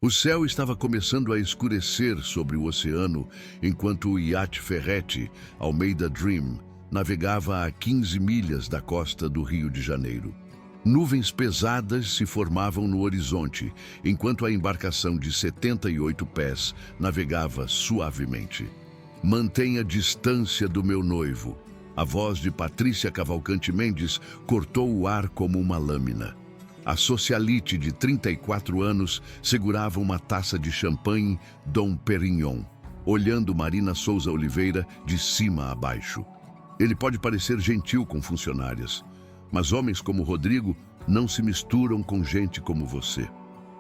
O céu estava começando a escurecer sobre o oceano enquanto o iate Ferretti, Almeida Dream, navegava a 15 milhas da costa do Rio de Janeiro. Nuvens pesadas se formavam no horizonte, enquanto a embarcação de 78 pés navegava suavemente. "Mantenha distância do meu noivo." A voz de Patrícia Cavalcante Mendes cortou o ar como uma lâmina. A socialite de 34 anos segurava uma taça de champanhe Dom Perignon, olhando Marina Souza Oliveira de cima a baixo. Ele pode parecer gentil com funcionárias, mas homens como Rodrigo não se misturam com gente como você.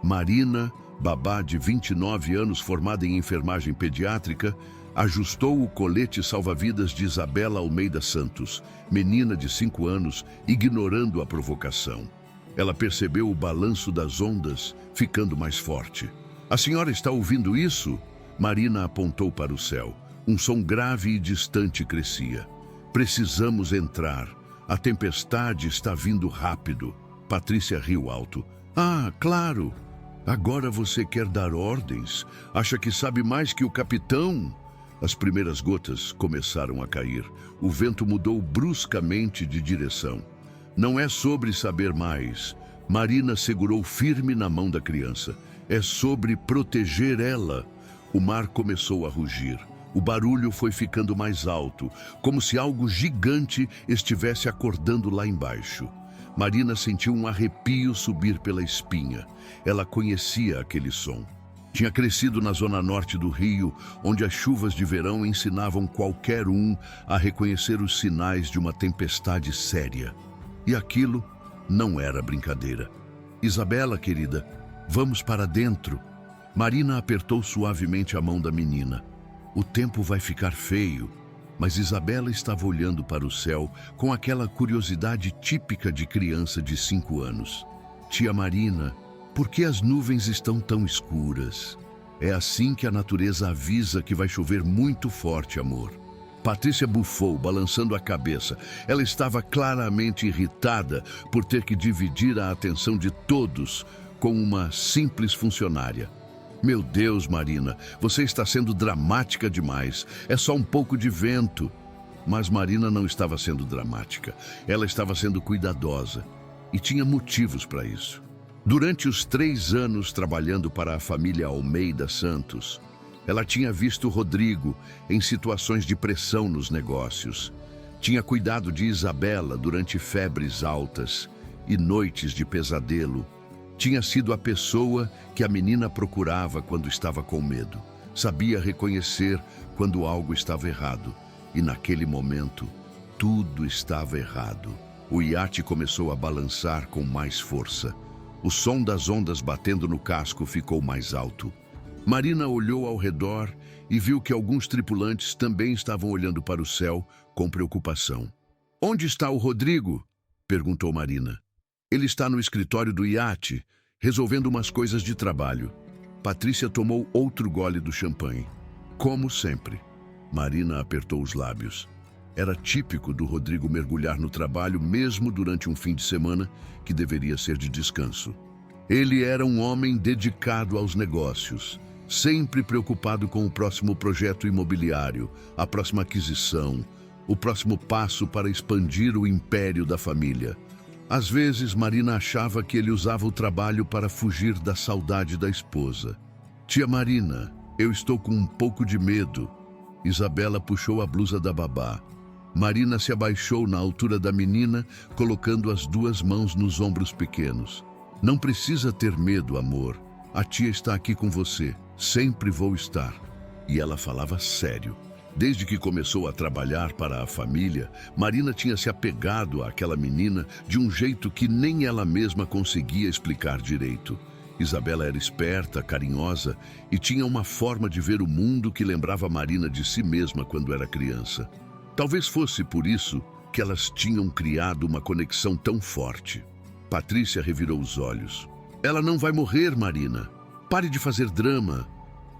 Marina, babá de 29 anos formada em enfermagem pediátrica, ajustou o colete salva-vidas de Isabela Almeida Santos, menina de 5 anos, ignorando a provocação. Ela percebeu o balanço das ondas ficando mais forte. "A senhora está ouvindo isso?" Marina apontou para o céu. Um som grave e distante crescia. "Precisamos entrar. A tempestade está vindo rápido." Patrícia riu alto. "Ah, claro! Agora você quer dar ordens? Acha que sabe mais que o capitão?" As primeiras gotas começaram a cair. O vento mudou bruscamente de direção. "Não é sobre saber mais." Marina segurou firme na mão da criança. "É sobre proteger ela." O mar começou a rugir. O barulho foi ficando mais alto, como se algo gigante estivesse acordando lá embaixo. Marina sentiu um arrepio subir pela espinha. Ela conhecia aquele som. Tinha crescido na zona norte do Rio, onde as chuvas de verão ensinavam qualquer um a reconhecer os sinais de uma tempestade séria. E aquilo não era brincadeira. "Isabela, querida, vamos para dentro." Marina apertou suavemente a mão da menina. "O tempo vai ficar feio." Mas Isabela estava olhando para o céu com aquela curiosidade típica de criança de 5 anos. "Tia Marina, por que as nuvens estão tão escuras?" "É assim que a natureza avisa que vai chover muito forte, amor." Patrícia bufou, balançando a cabeça. Ela estava claramente irritada por ter que dividir a atenção de todos com uma simples funcionária. "Meu Deus, Marina, você está sendo dramática demais. É só um pouco de vento." Mas Marina não estava sendo dramática. Ela estava sendo cuidadosa. E tinha motivos para isso. Durante os 3 anos trabalhando para a família Almeida Santos, ela tinha visto Rodrigo em situações de pressão nos negócios. Tinha cuidado de Isabela durante febres altas e noites de pesadelo. Tinha sido a pessoa que a menina procurava quando estava com medo. Sabia reconhecer quando algo estava errado. E naquele momento, tudo estava errado. O iate começou a balançar com mais força. O som das ondas batendo no casco ficou mais alto. Marina olhou ao redor e viu que alguns tripulantes também estavam olhando para o céu com preocupação. "Onde está o Rodrigo?" perguntou Marina. "Ele está no escritório do iate, resolvendo umas coisas de trabalho." Patrícia tomou outro gole do champanhe. "Como sempre." Marina apertou os lábios. Era típico do Rodrigo mergulhar no trabalho mesmo durante um fim de semana que deveria ser de descanso. Ele era um homem dedicado aos negócios, sempre preocupado com o próximo projeto imobiliário, a próxima aquisição, o próximo passo para expandir o império da família. Às vezes, Marina achava que ele usava o trabalho para fugir da saudade da esposa. "Tia Marina, eu estou com um pouco de medo." Isabela puxou a blusa da babá. Marina se abaixou na altura da menina, colocando as 2 mãos nos ombros pequenos. "Não precisa ter medo, amor. A tia está aqui com você. Sempre vou estar." E ela falava sério. Desde que começou a trabalhar para a família, Marina tinha se apegado àquela menina de um jeito que nem ela mesma conseguia explicar direito. Isabela era esperta, carinhosa e tinha uma forma de ver o mundo que lembrava Marina de si mesma quando era criança. Talvez fosse por isso que elas tinham criado uma conexão tão forte. Patrícia revirou os olhos. "Ela não vai morrer, Marina. Pare de fazer drama."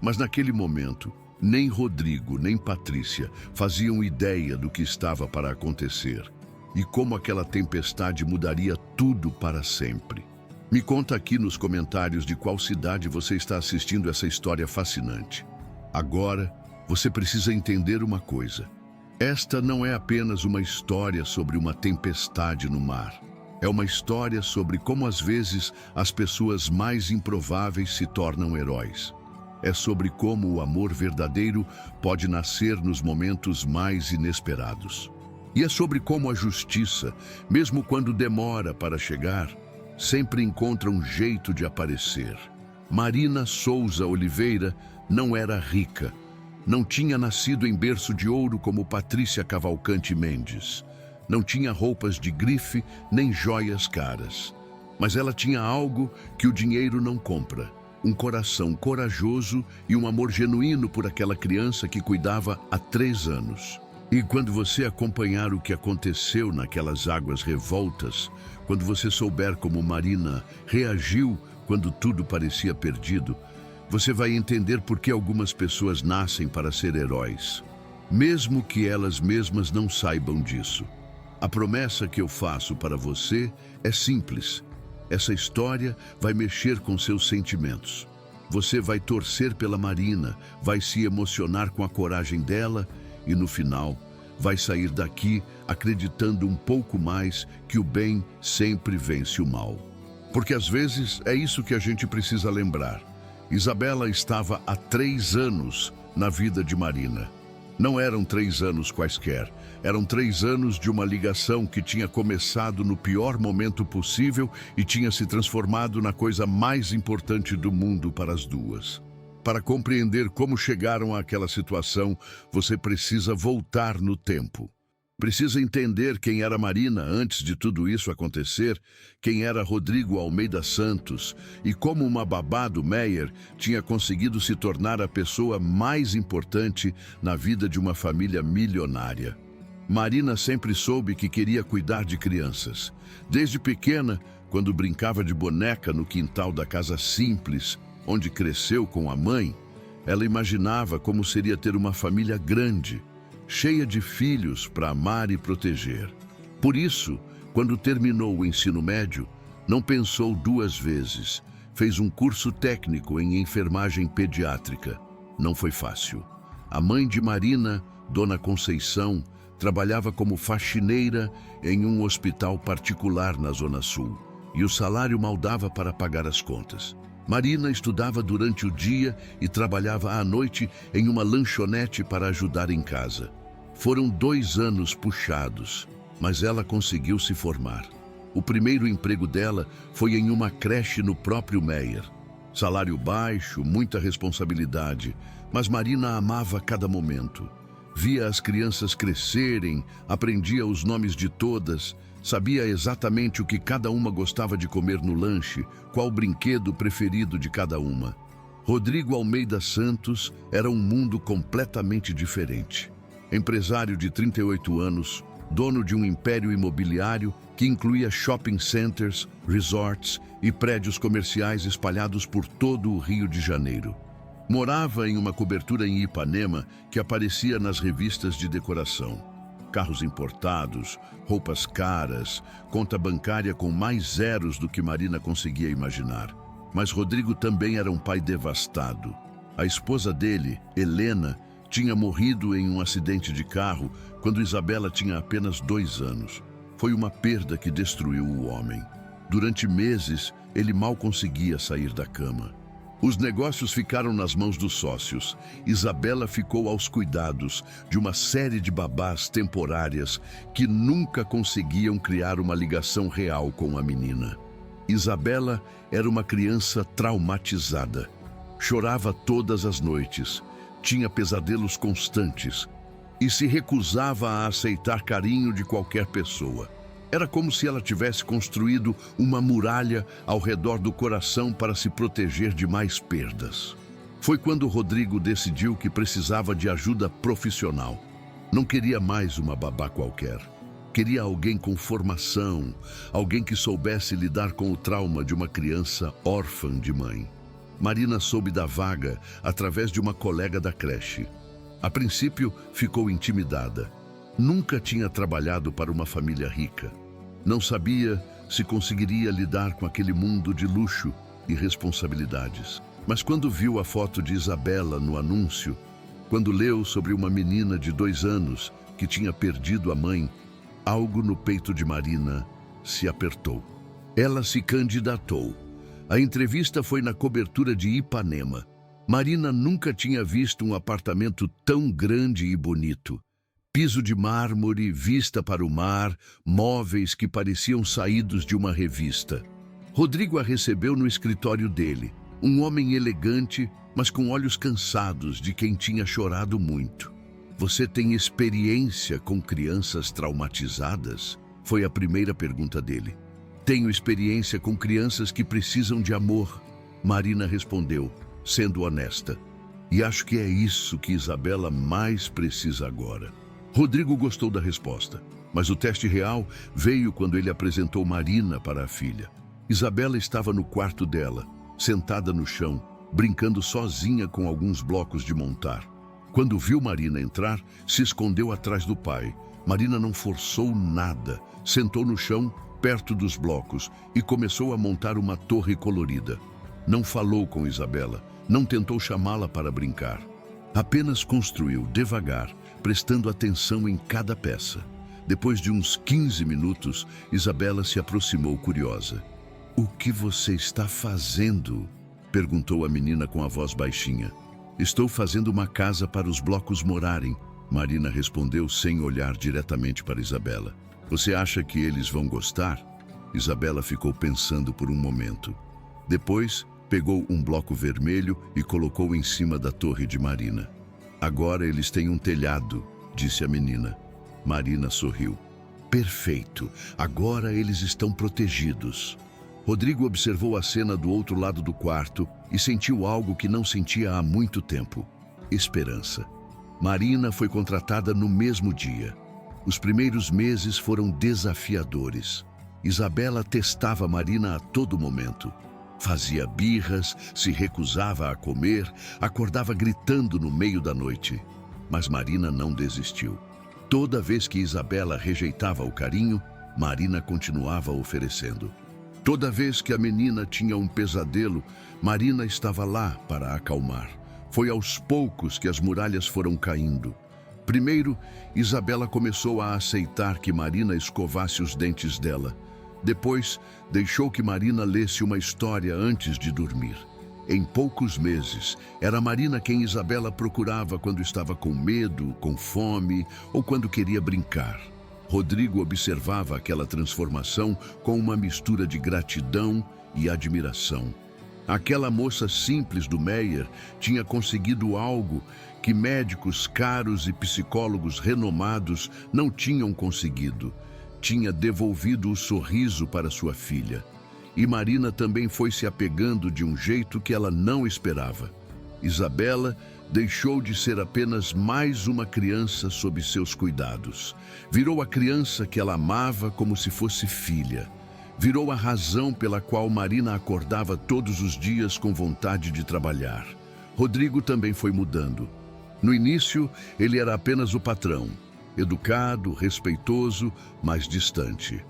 Mas naquele momento, nem Rodrigo, nem Patrícia faziam ideia do que estava para acontecer e como aquela tempestade mudaria tudo para sempre. Me conta aqui nos comentários de qual cidade você está assistindo essa história fascinante. Agora, você precisa entender uma coisa. Esta não é apenas uma história sobre uma tempestade no mar. É uma história sobre como às vezes as pessoas mais improváveis se tornam heróis. É sobre como o amor verdadeiro pode nascer nos momentos mais inesperados. E é sobre como a justiça, mesmo quando demora para chegar, sempre encontra um jeito de aparecer. Marina Souza Oliveira não era rica. Não tinha nascido em berço de ouro como Patrícia Cavalcante Mendes. Não tinha roupas de grife nem joias caras. Mas ela tinha algo que o dinheiro não compra. Um coração corajoso e um amor genuíno por aquela criança que cuidava há 3 anos. E quando você acompanhar o que aconteceu naquelas águas revoltas, quando você souber como Marina reagiu quando tudo parecia perdido, você vai entender por que algumas pessoas nascem para ser heróis, mesmo que elas mesmas não saibam disso. A promessa que eu faço para você é simples. Essa história vai mexer com seus sentimentos. Você vai torcer pela Marina, vai se emocionar com a coragem dela e, no final, vai sair daqui acreditando um pouco mais que o bem sempre vence o mal. Porque às vezes é isso que a gente precisa lembrar. Isabela estava há 3 anos na vida de Marina. Não eram 3 anos quaisquer, eram 3 anos de uma ligação que tinha começado no pior momento possível e tinha se transformado na coisa mais importante do mundo para as duas. Para compreender como chegaram àquela situação, você precisa voltar no tempo. Precisa entender quem era Marina antes de tudo isso acontecer, quem era Rodrigo Almeida Santos e como uma babá do Meyer tinha conseguido se tornar a pessoa mais importante na vida de uma família milionária. Marina sempre soube que queria cuidar de crianças. Desde pequena, quando brincava de boneca no quintal da casa simples, onde cresceu com a mãe, ela imaginava como seria ter uma família grande, cheia de filhos para amar e proteger. Por isso, quando terminou o ensino médio, não pensou 2 vezes. Fez um curso técnico em enfermagem pediátrica. Não foi fácil. A mãe de Marina, Dona Conceição, trabalhava como faxineira em um hospital particular na Zona Sul, e o salário mal dava para pagar as contas. Marina estudava durante o dia e trabalhava à noite em uma lanchonete para ajudar em casa. Foram 2 anos puxados, mas ela conseguiu se formar. O primeiro emprego dela foi em uma creche no próprio Meyer. Salário baixo, muita responsabilidade, mas Marina amava cada momento. Via as crianças crescerem, aprendia os nomes de todas, sabia exatamente o que cada uma gostava de comer no lanche, qual o brinquedo preferido de cada uma. Rodrigo Almeida Santos era um mundo completamente diferente. Empresário de 38 anos, dono de um império imobiliário que incluía shopping centers, resorts e prédios comerciais espalhados por todo o Rio de Janeiro. Morava em uma cobertura em Ipanema que aparecia nas revistas de decoração. Carros importados, roupas caras, conta bancária com mais zeros do que Marina conseguia imaginar. Mas Rodrigo também era um pai devastado. A esposa dele, Helena, tinha morrido em um acidente de carro quando Isabela tinha apenas 2 anos. Foi uma perda que destruiu o homem. Durante meses, ele mal conseguia sair da cama. Os negócios ficaram nas mãos dos sócios. Isabela ficou aos cuidados de uma série de babás temporárias que nunca conseguiam criar uma ligação real com a menina. Isabela era uma criança traumatizada. Chorava todas as noites, tinha pesadelos constantes e se recusava a aceitar carinho de qualquer pessoa. Era como se ela tivesse construído uma muralha ao redor do coração para se proteger de mais perdas. Foi quando Rodrigo decidiu que precisava de ajuda profissional. Não queria mais uma babá qualquer. Queria alguém com formação, alguém que soubesse lidar com o trauma de uma criança órfã de mãe. Marina soube da vaga através de uma colega da creche. A princípio, ficou intimidada. Nunca tinha trabalhado para uma família rica. Não sabia se conseguiria lidar com aquele mundo de luxo e responsabilidades. Mas quando viu a foto de Isabela no anúncio, quando leu sobre uma menina de 2 anos que tinha perdido a mãe, algo no peito de Marina se apertou. Ela se candidatou. A entrevista foi na cobertura de Ipanema. Marina nunca tinha visto um apartamento tão grande e bonito. Piso de mármore, vista para o mar, móveis que pareciam saídos de uma revista. Rodrigo a recebeu no escritório dele, um homem elegante, mas com olhos cansados de quem tinha chorado muito. Você tem experiência com crianças traumatizadas? Foi a primeira pergunta dele. Tenho experiência com crianças que precisam de amor, Marina respondeu, sendo honesta. E acho que é isso que Isabela mais precisa agora. Rodrigo gostou da resposta, mas o teste real veio quando ele apresentou Marina para a filha. Isabela estava no quarto dela, sentada no chão, brincando sozinha com alguns blocos de montar. Quando viu Marina entrar, se escondeu atrás do pai. Marina não forçou nada, sentou no chão, perto dos blocos, e começou a montar uma torre colorida. Não falou com Isabela, não tentou chamá-la para brincar. Apenas construiu devagar, prestando atenção em cada peça. Depois de uns 15 minutos, Isabela se aproximou curiosa. "O que você está fazendo?" perguntou a menina com a voz baixinha. "Estou fazendo uma casa para os blocos morarem", Marina respondeu sem olhar diretamente para Isabela. "Você acha que eles vão gostar?" Isabela ficou pensando por um momento. Depois, pegou um bloco vermelho e colocou em cima da torre de Marina. "Agora eles têm um telhado", disse a menina. Marina sorriu. "Perfeito, agora eles estão protegidos." Rodrigo observou a cena do outro lado do quarto e sentiu algo que não sentia há muito tempo: esperança. Marina foi contratada no mesmo dia. Os primeiros meses foram desafiadores. Isabela testava Marina a todo momento. Fazia birras, se recusava a comer, acordava gritando no meio da noite. Mas Marina não desistiu. Toda vez que Isabela rejeitava o carinho, Marina continuava oferecendo. Toda vez que a menina tinha um pesadelo, Marina estava lá para a acalmar. Foi aos poucos que as muralhas foram caindo. Primeiro, Isabela começou a aceitar que Marina escovasse os dentes dela. Depois, deixou que Marina lesse uma história antes de dormir. Em poucos meses, era Marina quem Isabela procurava quando estava com medo, com fome ou quando queria brincar. Rodrigo observava aquela transformação com uma mistura de gratidão e admiração. Aquela moça simples do Meyer tinha conseguido algo que médicos caros e psicólogos renomados não tinham conseguido. Tinha devolvido o sorriso para sua filha. E Marina também foi se apegando de um jeito que ela não esperava. Isabela deixou de ser apenas mais uma criança sob seus cuidados. Virou a criança que ela amava como se fosse filha. Virou a razão pela qual Marina acordava todos os dias com vontade de trabalhar. Rodrigo também foi mudando. No início, ele era apenas o patrão. Educado, respeitoso, mas distante.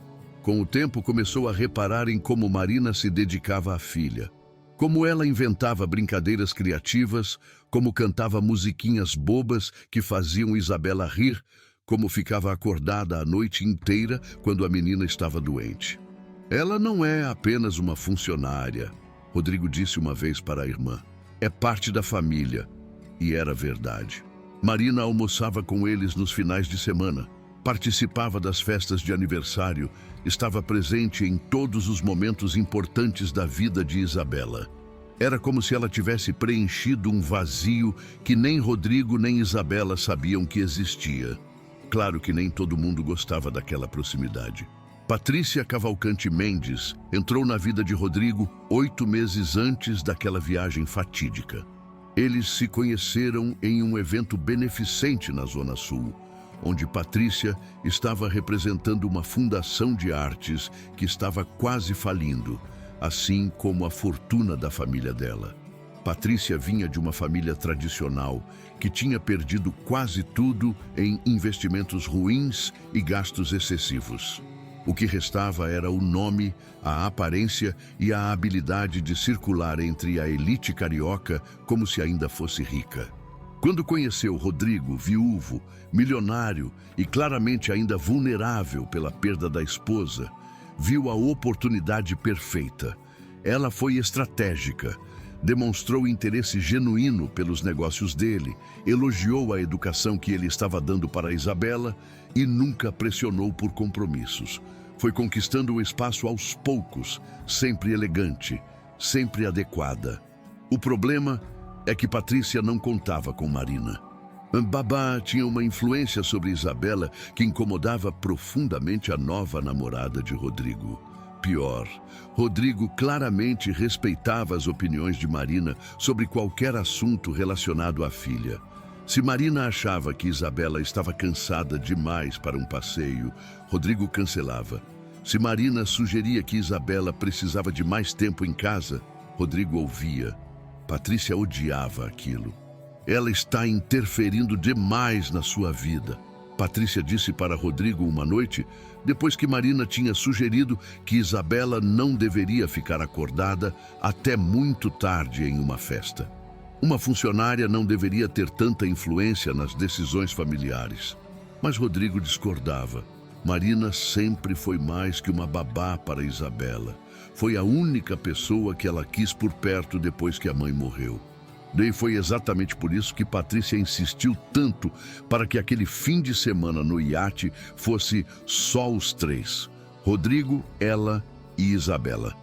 Com o tempo, começou a reparar em como Marina se dedicava à filha. Como ela inventava brincadeiras criativas, como cantava musiquinhas bobas que faziam Isabela rir, como ficava acordada a noite inteira quando a menina estava doente. "Ela não é apenas uma funcionária", Rodrigo disse uma vez para a irmã. "É parte da família." E era verdade. Marina almoçava com eles nos finais de semana, participava das festas de aniversário, estava presente em todos os momentos importantes da vida de Isabela. Era como se ela tivesse preenchido um vazio que nem Rodrigo nem Isabela sabiam que existia. Claro que nem todo mundo gostava daquela proximidade. Patrícia Cavalcante Mendes entrou na vida de Rodrigo 8 meses antes daquela viagem fatídica. Eles se conheceram em um evento beneficente na Zona Sul, onde Patrícia estava representando uma fundação de artes que estava quase falindo, assim como a fortuna da família dela. Patrícia vinha de uma família tradicional que tinha perdido quase tudo em investimentos ruins e gastos excessivos. O que restava era o nome, a aparência e a habilidade de circular entre a elite carioca como se ainda fosse rica. Quando conheceu Rodrigo, viúvo, milionário e claramente ainda vulnerável pela perda da esposa, viu a oportunidade perfeita. Ela foi estratégica, demonstrou interesse genuíno pelos negócios dele, elogiou a educação que ele estava dando para Isabela e nunca pressionou por compromissos. Foi conquistando o espaço aos poucos, sempre elegante, sempre adequada. O problema é que Patrícia não contava com Marina. Babá tinha uma influência sobre Isabela que incomodava profundamente a nova namorada de Rodrigo. Pior, Rodrigo claramente respeitava as opiniões de Marina sobre qualquer assunto relacionado à filha. Se Marina achava que Isabela estava cansada demais para um passeio, Rodrigo cancelava. Se Marina sugeria que Isabela precisava de mais tempo em casa, Rodrigo ouvia. Patrícia odiava aquilo. Ela está interferindo demais na sua vida, Patrícia disse para Rodrigo uma noite, depois que Marina tinha sugerido que Isabela não deveria ficar acordada até muito tarde em uma festa. Uma funcionária não deveria ter tanta influência nas decisões familiares. Mas Rodrigo discordava. Marina sempre foi mais que uma babá para Isabela. Foi a única pessoa que ela quis por perto depois que a mãe morreu. Daí foi exatamente por isso que Patrícia insistiu tanto para que aquele fim de semana no iate fosse só os três: Rodrigo, ela e Isabela.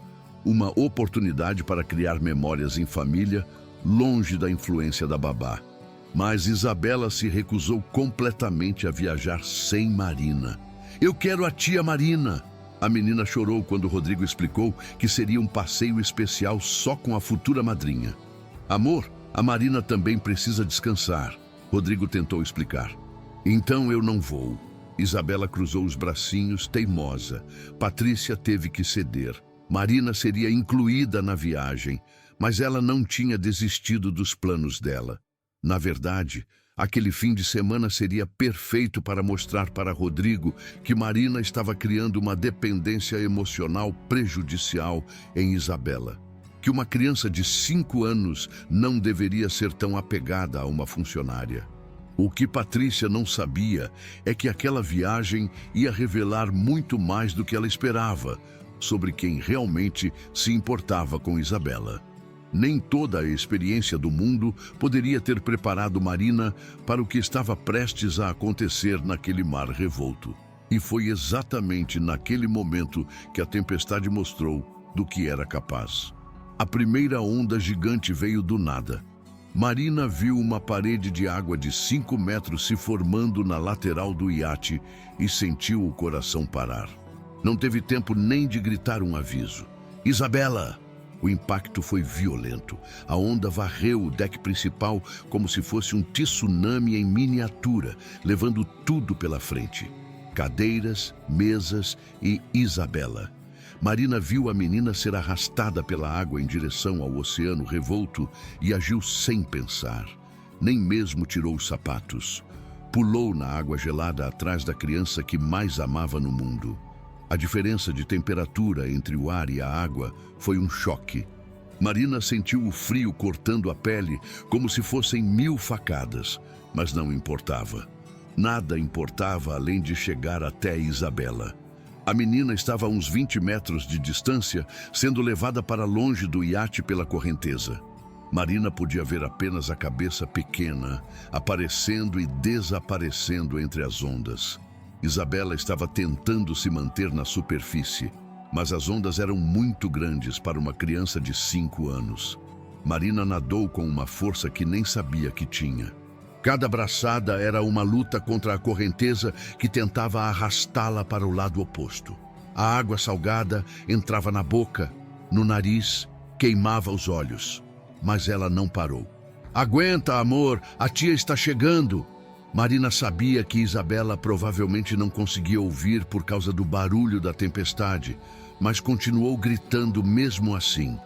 Uma oportunidade para criar memórias em família, longe da influência da babá. Mas Isabela se recusou completamente a viajar sem Marina. "Eu quero a tia Marina!" A menina chorou quando Rodrigo explicou que seria um passeio especial só com a futura madrinha. "Amor, a Marina também precisa descansar", Rodrigo tentou explicar. "Então eu não vou." Isabela cruzou os bracinhos, teimosa. Patrícia teve que ceder. Marina seria incluída na viagem, mas ela não tinha desistido dos planos dela. Na verdade, aquele fim de semana seria perfeito para mostrar para Rodrigo que Marina estava criando uma dependência emocional prejudicial em Isabela. Que uma criança de 5 anos não deveria ser tão apegada a uma funcionária. O que Patrícia não sabia é que aquela viagem ia revelar muito mais do que ela esperava sobre quem realmente se importava com Isabela. Nem toda a experiência do mundo poderia ter preparado Marina para o que estava prestes a acontecer naquele mar revolto. E foi exatamente naquele momento que a tempestade mostrou do que era capaz. A primeira onda gigante veio do nada. Marina viu uma parede de água de 5 metros se formando na lateral do iate e sentiu o coração parar. Não teve tempo nem de gritar um aviso. "Isabela!" O impacto foi violento. A onda varreu o deck principal como se fosse um tsunami em miniatura, levando tudo pela frente. Cadeiras, mesas e Isabela. Marina viu a menina ser arrastada pela água em direção ao oceano revolto e agiu sem pensar. Nem mesmo tirou os sapatos. Pulou na água gelada atrás da criança que mais amava no mundo. A diferença de temperatura entre o ar e a água foi um choque. Marina sentiu o frio cortando a pele como se fossem 1000 facadas, mas não importava. Nada importava além de chegar até Isabela. A menina estava a uns 20 metros de distância, sendo levada para longe do iate pela correnteza. Marina podia ver apenas a cabeça pequena, aparecendo e desaparecendo entre as ondas. Isabela estava tentando se manter na superfície, mas as ondas eram muito grandes para uma criança de 5 anos. Marina nadou com uma força que nem sabia que tinha. Cada braçada era uma luta contra a correnteza que tentava arrastá-la para o lado oposto. A água salgada entrava na boca, no nariz, queimava os olhos. Mas ela não parou. "Aguenta, amor, a tia está chegando!" Marina sabia que Isabela provavelmente não conseguia ouvir por causa do barulho da tempestade, mas continuou gritando mesmo assim.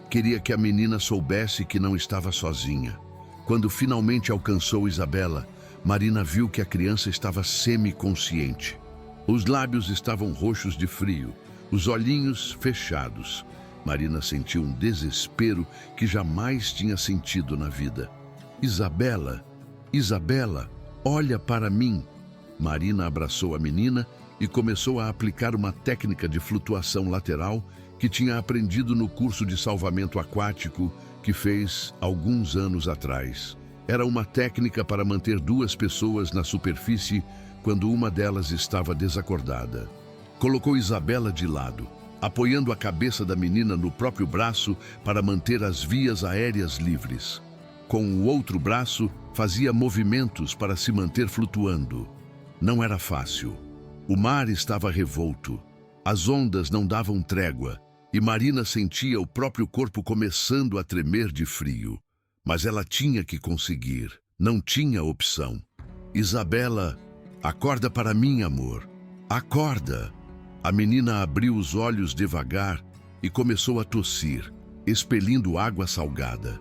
Queria que a menina soubesse que não estava sozinha. Quando finalmente alcançou Isabela, Marina viu que a criança estava semi-consciente. Os lábios estavam roxos de frio, os olhinhos fechados. Marina sentiu um desespero que jamais tinha sentido na vida. Isabela, Isabela, olha para mim. Marina abraçou a menina e começou a aplicar uma técnica de flutuação lateral que tinha aprendido no curso de salvamento aquático que fez alguns anos atrás. Era uma técnica para manter duas pessoas na superfície quando uma delas estava desacordada. Colocou Isabela de lado, apoiando a cabeça da menina no próprio braço para manter as vias aéreas livres. Com o outro braço, fazia movimentos para se manter flutuando. Não era fácil. O mar estava revolto. As ondas não davam trégua e Marina sentia o próprio corpo começando a tremer de frio. Mas ela tinha que conseguir. Não tinha opção. Isabela, acorda para mim, amor. Acorda. A menina abriu os olhos devagar e começou a tossir, expelindo água salgada.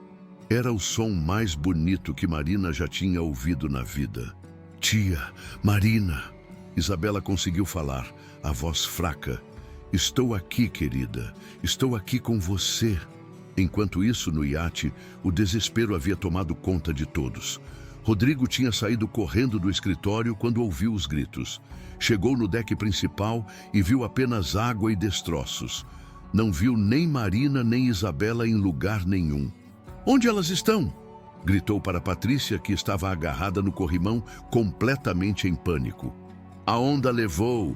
Era o som mais bonito que Marina já tinha ouvido na vida. Tia, Marina. Isabela conseguiu falar, a voz fraca. Estou aqui, querida. Estou aqui com você. Enquanto isso, no iate, o desespero havia tomado conta de todos. Rodrigo tinha saído correndo do escritório quando ouviu os gritos. Chegou no deck principal e viu apenas água e destroços. Não viu nem Marina nem Isabela em lugar nenhum. Onde elas estão? Gritou para Patrícia, que estava agarrada no corrimão, completamente em pânico. A onda levou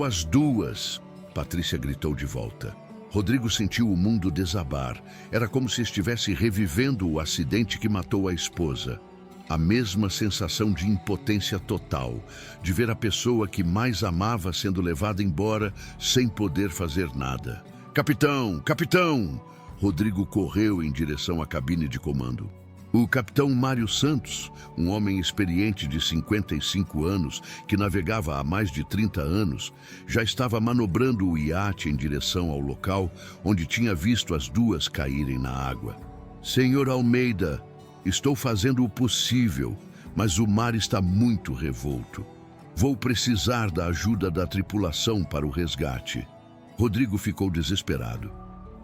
as duas. Patrícia gritou de volta. Rodrigo sentiu o mundo desabar. Era como se estivesse revivendo o acidente que matou a esposa. A mesma sensação de impotência total, de ver a pessoa que mais amava sendo levada embora sem poder fazer nada. Capitão! Capitão! Rodrigo correu em direção à cabine de comando. O capitão Mário Santos, um homem experiente de 55 anos, que navegava há mais de 30 anos, já estava manobrando o iate em direção ao local onde tinha visto as duas caírem na água. Senhor Almeida, estou fazendo o possível, mas o mar está muito revolto. Vou precisar da ajuda da tripulação para o resgate. Rodrigo ficou desesperado.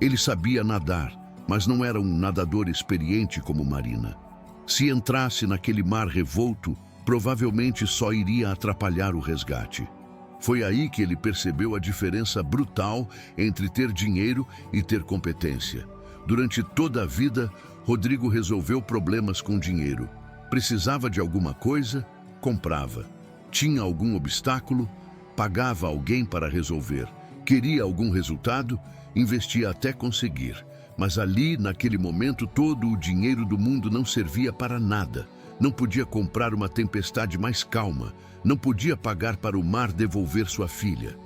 Ele sabia nadar, mas não era um nadador experiente como Marina. Se entrasse naquele mar revolto, provavelmente só iria atrapalhar o resgate. Foi aí que ele percebeu a diferença brutal entre ter dinheiro e ter competência. Durante toda a vida, Rodrigo resolveu problemas com dinheiro. Precisava de alguma coisa, comprava. Tinha algum obstáculo, pagava alguém para resolver. Queria algum resultado, investia até conseguir. Mas ali, naquele momento, todo o dinheiro do mundo não servia para nada. Não podia comprar uma tempestade mais calma. Não podia pagar para o mar devolver sua filha.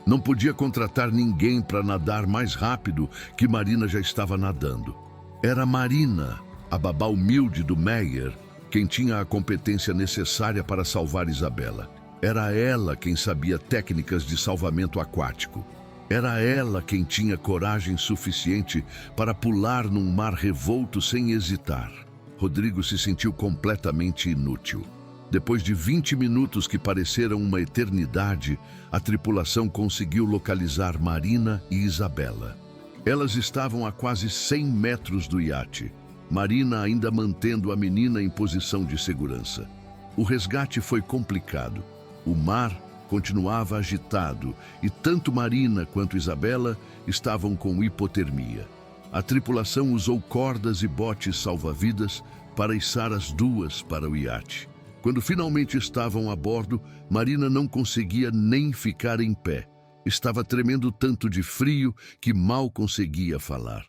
Não podia contratar ninguém para nadar mais rápido que Marina já estava nadando. Era Marina, a babá humilde do Meyer, quem tinha a competência necessária para salvar Isabela. Era ela quem sabia técnicas de salvamento aquático. Era ela quem tinha coragem suficiente para pular num mar revolto sem hesitar. Rodrigo se sentiu completamente inútil. Depois de 20 minutos que pareceram uma eternidade, a tripulação conseguiu localizar Marina e Isabela. Elas estavam a quase 100 metros do iate, Marina ainda mantendo a menina em posição de segurança. O resgate foi complicado. O mar continuava agitado e tanto Marina quanto Isabela estavam com hipotermia. A tripulação usou cordas e botes salva-vidas para içar as duas para o iate. Quando finalmente estavam a bordo, Marina não conseguia nem ficar em pé. Estava tremendo tanto de frio que mal conseguia falar.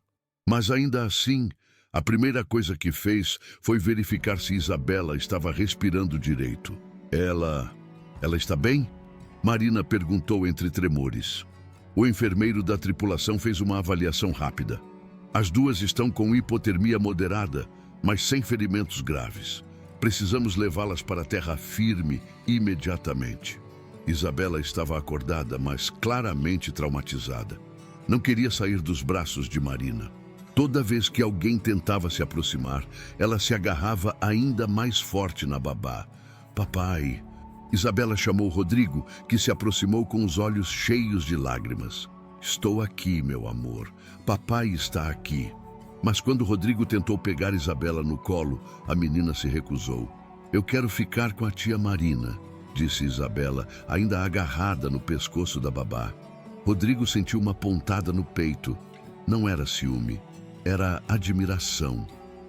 Mas ainda assim, a primeira coisa que fez foi verificar se Isabela estava respirando direito. Ela está bem? Marina perguntou entre tremores. O enfermeiro da tripulação fez uma avaliação rápida. As duas estão com hipotermia moderada, mas sem ferimentos graves. Precisamos levá-las para a terra firme imediatamente. Isabela estava acordada, mas claramente traumatizada. Não queria sair dos braços de Marina. Toda vez que alguém tentava se aproximar, ela se agarrava ainda mais forte na babá. Papai, Isabela chamou Rodrigo, que se aproximou com os olhos cheios de lágrimas. Estou aqui, meu amor. Papai está aqui. Mas quando Rodrigo tentou pegar Isabela no colo, a menina se recusou. Eu quero ficar com a tia Marina, disse Isabela, ainda agarrada no pescoço da babá. Rodrigo sentiu uma pontada no peito. Não era ciúme, era admiração.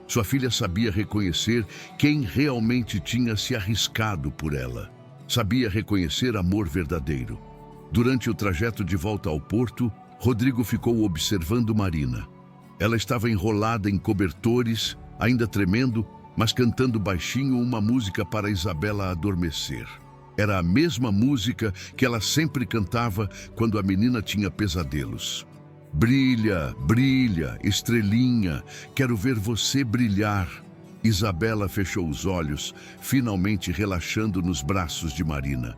Sua filha sabia reconhecer quem realmente tinha se arriscado por ela. Sabia reconhecer amor verdadeiro. Durante o trajeto de volta ao porto, Rodrigo ficou observando Marina. Ela estava enrolada em cobertores, ainda tremendo, mas cantando baixinho uma música para Isabela adormecer. Era a mesma música que ela sempre cantava quando a menina tinha pesadelos. Brilha, brilha, estrelinha, quero ver você brilhar. Isabela fechou os olhos, finalmente relaxando nos braços de Marina.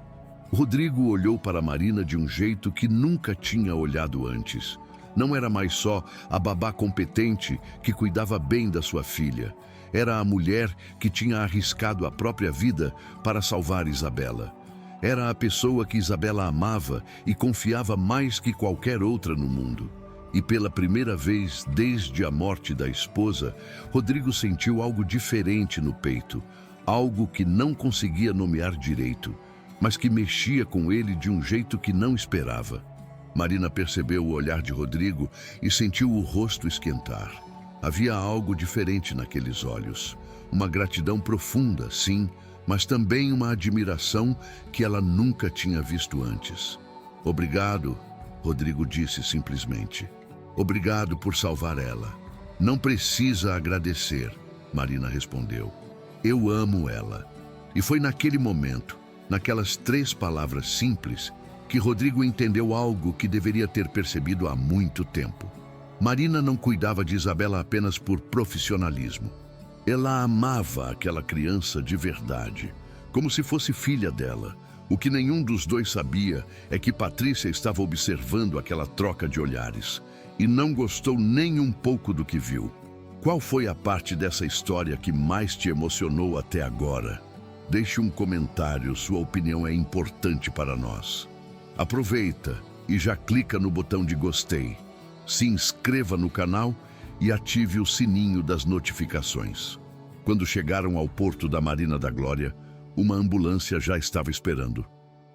Rodrigo olhou para Marina de um jeito que nunca tinha olhado antes. Não era mais só a babá competente que cuidava bem da sua filha. Era a mulher que tinha arriscado a própria vida para salvar Isabela. Era a pessoa que Isabela amava e confiava mais que qualquer outra no mundo. E pela primeira vez desde a morte da esposa, Rodrigo sentiu algo diferente no peito, algo que não conseguia nomear direito, mas que mexia com ele de um jeito que não esperava. Marina percebeu o olhar de Rodrigo e sentiu o rosto esquentar. Havia algo diferente naqueles olhos, uma gratidão profunda, sim, mas também uma admiração que ela nunca tinha visto antes. Obrigado, Rodrigo disse simplesmente. Obrigado por salvar ela. Não precisa agradecer, Marina respondeu. Eu amo ela. E foi naquele momento, naquelas 3 palavras simples, que Rodrigo entendeu algo que deveria ter percebido há muito tempo. Marina não cuidava de Isabela apenas por profissionalismo. Ela amava aquela criança de verdade, como se fosse filha dela. O que nenhum dos dois sabia é que Patrícia estava observando aquela troca de olhares e não gostou nem um pouco do que viu. Qual foi a parte dessa história que mais te emocionou até agora? Deixe um comentário, sua opinião é importante para nós. Aproveita e já clica no botão de gostei. Se inscreva no canal e ative o sininho das notificações. Quando chegaram ao porto da Marina da Glória, uma ambulância já estava esperando.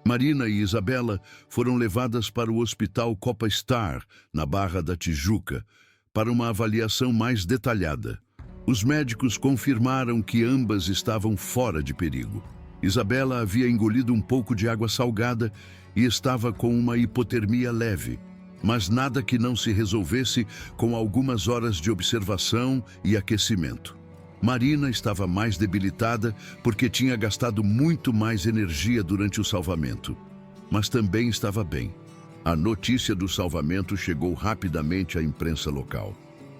Marina e Isabela foram levadas para o Hospital Copa Star, na Barra da Tijuca, para uma avaliação mais detalhada. Os médicos confirmaram que ambas estavam fora de perigo. Isabela havia engolido um pouco de água salgada e estava com uma hipotermia leve, mas nada que não se resolvesse com algumas horas de observação e aquecimento. Marina estava mais debilitada porque tinha gastado muito mais energia durante o salvamento, mas também estava bem. A notícia do salvamento chegou rapidamente à imprensa local.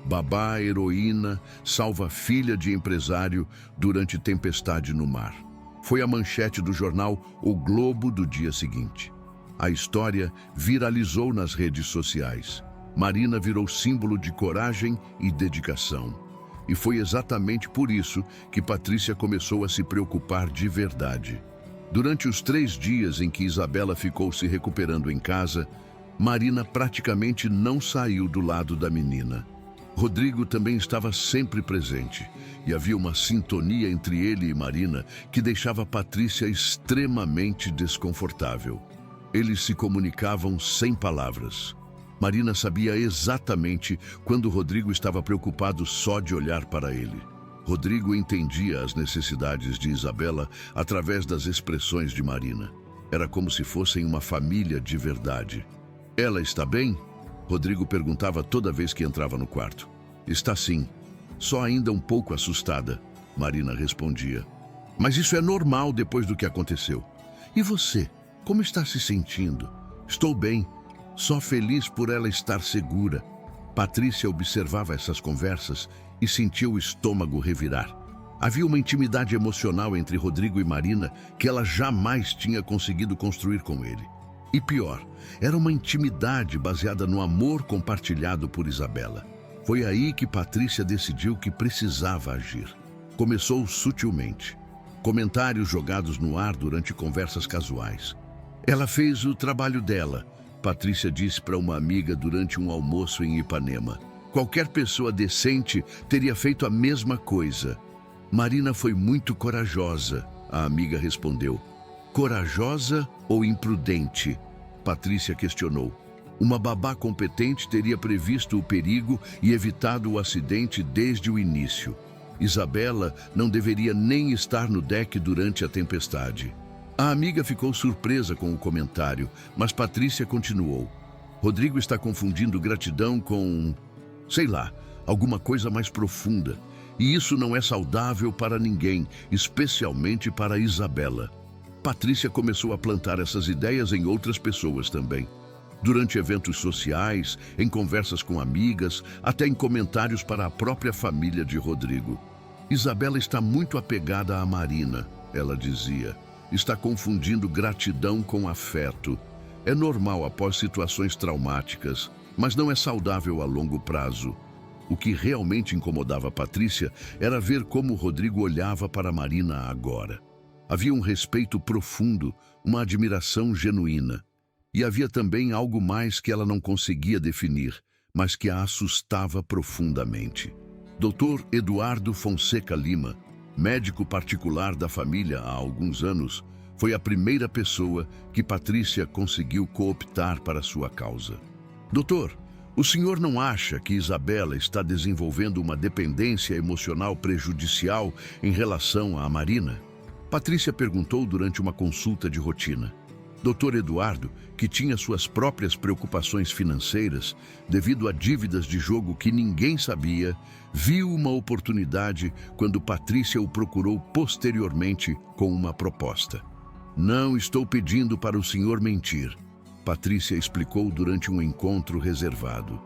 Babá heroína salva filha de empresário durante tempestade no mar. Foi a manchete do jornal O Globo do dia seguinte. A história viralizou nas redes sociais. Marina virou símbolo de coragem e dedicação. E foi exatamente por isso que Patrícia começou a se preocupar de verdade. Durante os 3 dias em que Isabela ficou se recuperando em casa, Marina praticamente não saiu do lado da menina. Rodrigo também estava sempre presente, e havia uma sintonia entre ele e Marina que deixava Patrícia extremamente desconfortável. Eles se comunicavam sem palavras. Marina sabia exatamente quando Rodrigo estava preocupado só de olhar para ele. Rodrigo entendia as necessidades de Isabela através das expressões de Marina. Era como se fossem uma família de verdade. Ela está bem? Rodrigo perguntava toda vez que entrava no quarto. Está sim, só ainda um pouco assustada, Marina respondia. Mas isso é normal depois do que aconteceu. E você, como está se sentindo? Estou bem. Só feliz por ela estar segura. Patrícia observava essas conversas e sentiu o estômago revirar. Havia uma intimidade emocional entre Rodrigo e Marina que ela jamais tinha conseguido construir com ele. E pior, era uma intimidade baseada no amor compartilhado por Isabela. Foi aí que Patrícia decidiu que precisava agir. Começou sutilmente. comentários jogados no ar durante conversas casuais. Ela fez o trabalho dela, Patrícia disse para uma amiga durante um almoço em Ipanema. Qualquer pessoa decente teria feito a mesma coisa. Marina foi muito corajosa, a amiga respondeu. Corajosa ou imprudente? Patrícia questionou. Uma babá competente teria previsto o perigo e evitado o acidente desde o início. Isabela não deveria nem estar no deck durante a tempestade. A amiga ficou surpresa com o comentário, mas Patrícia continuou. Rodrigo está confundindo gratidão com, sei lá, alguma coisa mais profunda. E isso não é saudável para ninguém, especialmente para Isabela. Patrícia começou a plantar essas ideias em outras pessoas também. Durante eventos sociais, em conversas com amigas, até em comentários para a própria família de Rodrigo. Isabela está muito apegada a Marina, ela dizia. Está confundindo gratidão com afeto. É normal após situações traumáticas, mas não é saudável a longo prazo. O que realmente incomodava Patrícia era ver como Rodrigo olhava para Marina agora. Havia um respeito profundo, uma admiração genuína. E havia também algo mais que ela não conseguia definir, mas que a assustava profundamente. Dr. Eduardo Fonseca Lima, médico particular da família há alguns anos, foi a primeira pessoa que Patrícia conseguiu cooptar para sua causa. Doutor, o senhor não acha que Isabela está desenvolvendo uma dependência emocional prejudicial em relação à Marina? Patrícia perguntou durante uma consulta de rotina. Dr. Eduardo, que tinha suas próprias preocupações financeiras, devido a dívidas de jogo que ninguém sabia, viu uma oportunidade quando Patrícia o procurou posteriormente com uma proposta. Não estou pedindo para o senhor mentir, Patrícia explicou durante um encontro reservado.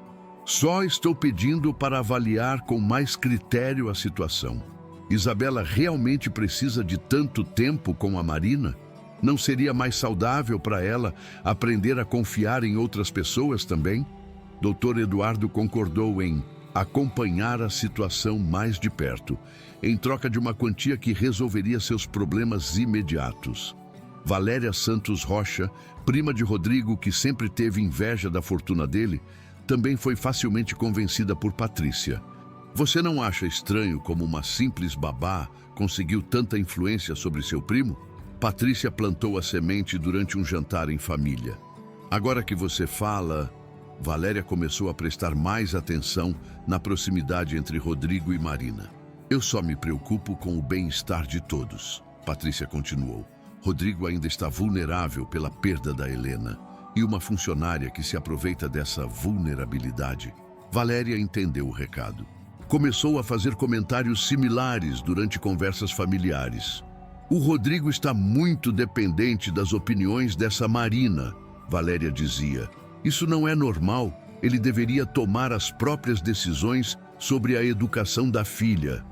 Só estou pedindo para avaliar com mais critério a situação. Isabela realmente precisa de tanto tempo com a Marina? Não seria mais saudável para ela aprender a confiar em outras pessoas também? Dr. Eduardo concordou em acompanhar a situação mais de perto, em troca de uma quantia que resolveria seus problemas imediatos. Valéria Santos Rocha, prima de Rodrigo, que sempre teve inveja da fortuna dele, também foi facilmente convencida por Patrícia. Você não acha estranho como uma simples babá conseguiu tanta influência sobre seu primo? Patrícia plantou a semente durante um jantar em família. Agora que você fala, Valéria começou a prestar mais atenção na proximidade entre Rodrigo e Marina. Eu só me preocupo com o bem-estar de todos, Patrícia continuou. Rodrigo ainda está vulnerável pela perda da Helena e uma funcionária que se aproveita dessa vulnerabilidade. Valéria entendeu o recado. Começou a fazer comentários similares durante conversas familiares. O Rodrigo está muito dependente das opiniões dessa Marina, Valéria dizia. Isso não é normal, ele deveria tomar as próprias decisões sobre a educação da filha.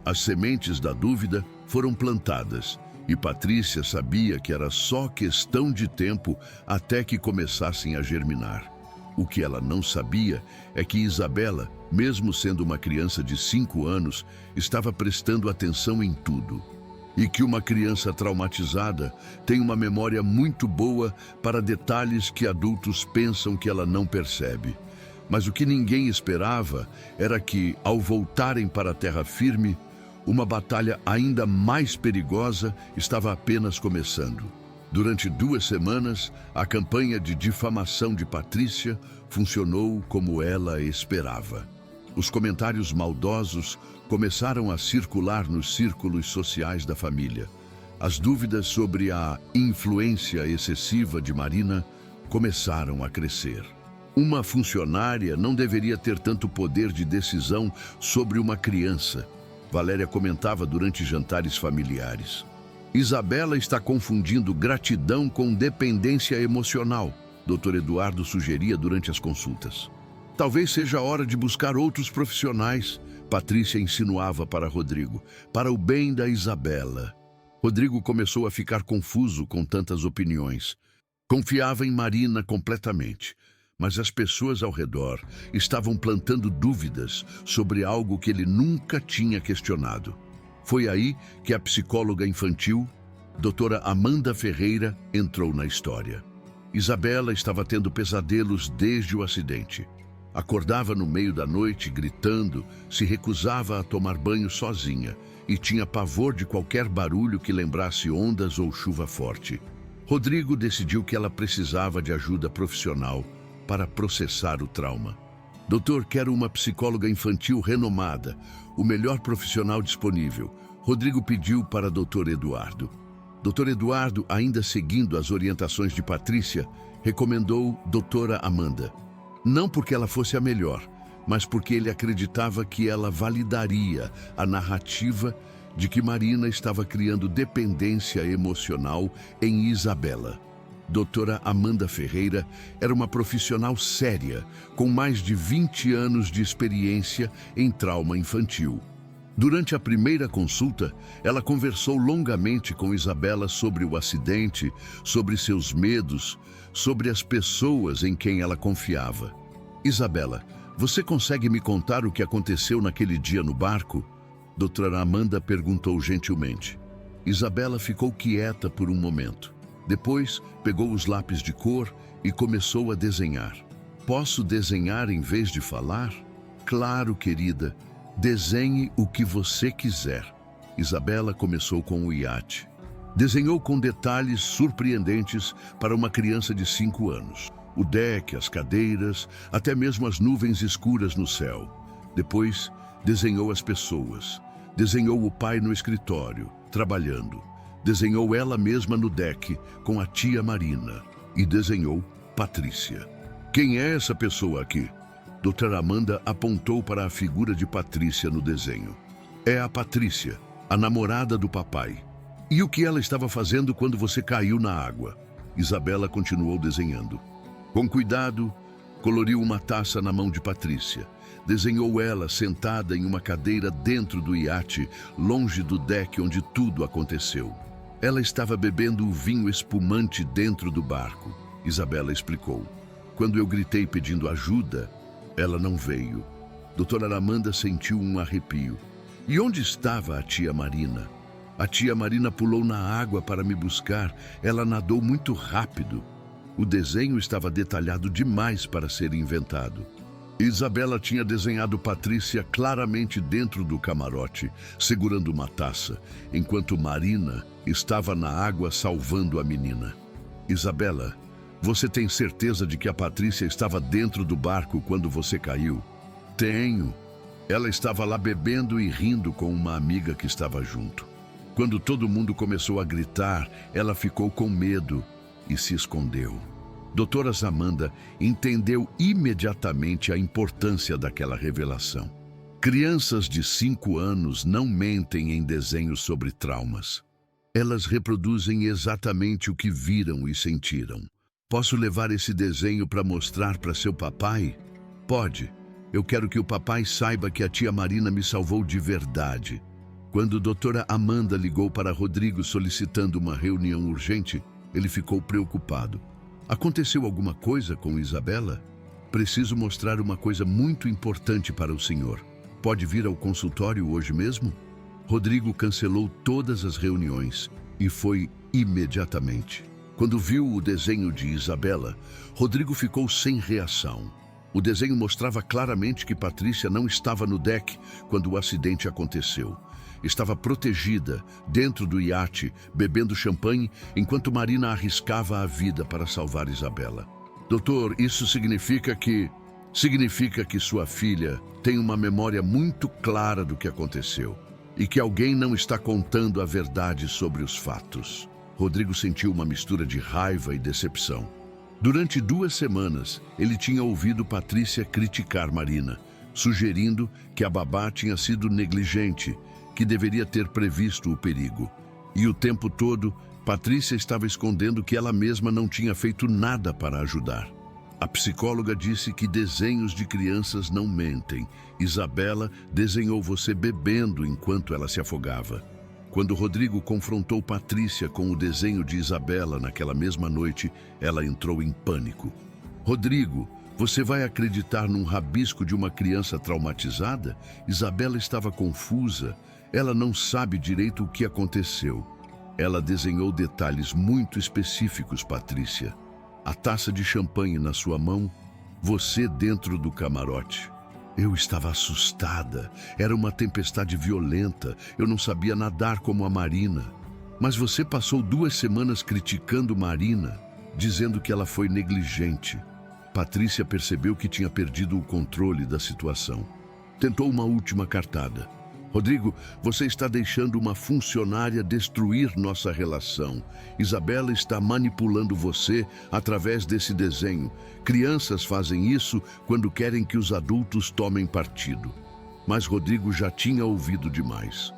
As sementes da dúvida foram plantadas e Patrícia sabia que era só questão de tempo até que começassem a germinar. O que ela não sabia é que Isabela, mesmo sendo uma criança de 5 anos, estava prestando atenção em tudo. E que uma criança traumatizada tem uma memória muito boa para detalhes que adultos pensam que ela não percebe. Mas o que ninguém esperava era que, ao voltarem para a terra firme, uma batalha ainda mais perigosa estava apenas começando. Durante 2 semanas, a campanha de difamação de Patrícia funcionou como ela esperava. Os comentários maldosos começaram a circular nos círculos sociais da família. As dúvidas sobre a influência excessiva de Marina começaram a crescer. Uma funcionária não deveria ter tanto poder de decisão sobre uma criança, Valéria comentava durante jantares familiares. Isabela está confundindo gratidão com dependência emocional, Dr. Eduardo sugeria durante as consultas. Talvez seja a hora de buscar outros profissionais, Patrícia insinuava para Rodrigo, para o bem da Isabela. Rodrigo começou a ficar confuso com tantas opiniões. Confiava em Marina completamente, mas as pessoas ao redor estavam plantando dúvidas sobre algo que ele nunca tinha questionado. Foi aí que a psicóloga infantil, doutora Amanda Ferreira, entrou na história. Isabela estava tendo pesadelos desde o acidente. Acordava no meio da noite gritando, se recusava a tomar banho sozinha e tinha pavor de qualquer barulho que lembrasse ondas ou chuva forte. Rodrigo decidiu que ela precisava de ajuda profissional para processar o trauma. Doutor, quero uma psicóloga infantil renomada, o melhor profissional disponível. Rodrigo pediu para Dr. Eduardo. Dr. Eduardo, ainda seguindo as orientações de Patrícia, recomendou doutora Amanda. Não porque ela fosse a melhor, mas porque ele acreditava que ela validaria a narrativa de que Marina estava criando dependência emocional em Isabela. Doutora Amanda Ferreira era uma profissional séria, com mais de 20 anos de experiência em trauma infantil. Durante a primeira consulta, ela conversou longamente com Isabela sobre o acidente, sobre seus medos, sobre as pessoas em quem ela confiava. Isabela, você consegue me contar o que aconteceu naquele dia no barco? Doutora Amanda perguntou gentilmente. Isabela ficou quieta por um momento. Depois, pegou os lápis de cor e começou a desenhar. Posso desenhar em vez de falar? Claro, querida. Desenhe o que você quiser. Isabela começou com o iate. Desenhou com detalhes surpreendentes para uma criança de 5 anos. O deck, as cadeiras, até mesmo as nuvens escuras no céu. Depois, desenhou as pessoas. Desenhou o pai no escritório, trabalhando. Desenhou ela mesma no deck, com a tia Marina. E desenhou Patrícia. Quem é essa pessoa aqui? Doutora Amanda apontou para a figura de Patrícia no desenho. É a Patrícia, a namorada do papai. E o que ela estava fazendo quando você caiu na água? Isabela continuou desenhando. Com cuidado, coloriu uma taça na mão de Patrícia. Desenhou ela sentada em uma cadeira dentro do iate, longe do deck onde tudo aconteceu. Ela estava bebendo o vinho espumante dentro do barco, Isabela explicou. Quando eu gritei pedindo ajuda, ela não veio. Doutora Amanda sentiu um arrepio. E onde estava a tia Marina? A tia Marina pulou na água para me buscar. Ela nadou muito rápido. O desenho estava detalhado demais para ser inventado. Isabela tinha desenhado Patrícia claramente dentro do camarote, segurando uma taça, enquanto Marina estava na água salvando a menina. Isabela, você tem certeza de que a Patrícia estava dentro do barco quando você caiu? Tenho. Ela estava lá bebendo e rindo com uma amiga que estava junto. Quando todo mundo começou a gritar, ela ficou com medo e se escondeu. Doutora Amanda entendeu imediatamente a importância daquela revelação. Crianças de 5 anos não mentem em desenhos sobre traumas. Elas reproduzem exatamente o que viram e sentiram. Posso levar esse desenho para mostrar para seu papai? Pode. Eu quero que o papai saiba que a tia Marina me salvou de verdade. Quando a doutora Amanda ligou para Rodrigo solicitando uma reunião urgente, ele ficou preocupado. Aconteceu alguma coisa com Isabela? Preciso mostrar uma coisa muito importante para o senhor. Pode vir ao consultório hoje mesmo? Rodrigo cancelou todas as reuniões e foi imediatamente. Quando viu o desenho de Isabela, Rodrigo ficou sem reação. O desenho mostrava claramente que Patrícia não estava no deck quando o acidente aconteceu. Estava protegida, dentro do iate, bebendo champanhe, enquanto Marina arriscava a vida para salvar Isabela. Doutor, isso significa que sua filha tem uma memória muito clara do que aconteceu e que alguém não está contando a verdade sobre os fatos. Rodrigo sentiu uma mistura de raiva e decepção. Durante 2 semanas, ele tinha ouvido Patrícia criticar Marina, sugerindo que a babá tinha sido negligente, que deveria ter previsto o perigo. E o tempo todo, Patrícia estava escondendo que ela mesma não tinha feito nada para ajudar. A psicóloga disse que desenhos de crianças não mentem. Isabela desenhou você bebendo enquanto ela se afogava. Quando Rodrigo confrontou Patrícia com o desenho de Isabela naquela mesma noite, ela entrou em pânico. Rodrigo, você vai acreditar num rabisco de uma criança traumatizada? Isabela estava confusa. Ela não sabe direito o que aconteceu. Ela desenhou detalhes muito específicos, Patrícia. A taça de champanhe na sua mão, você dentro do camarote. Eu estava assustada. Era uma tempestade violenta. Eu não sabia nadar como a Marina. Mas você passou 2 semanas criticando Marina, dizendo que ela foi negligente. Patrícia percebeu que tinha perdido o controle da situação. Tentou uma última cartada. Rodrigo, você está deixando uma funcionária destruir nossa relação. Isabela está manipulando você através desse desenho. Crianças fazem isso quando querem que os adultos tomem partido. Mas Rodrigo já tinha ouvido demais.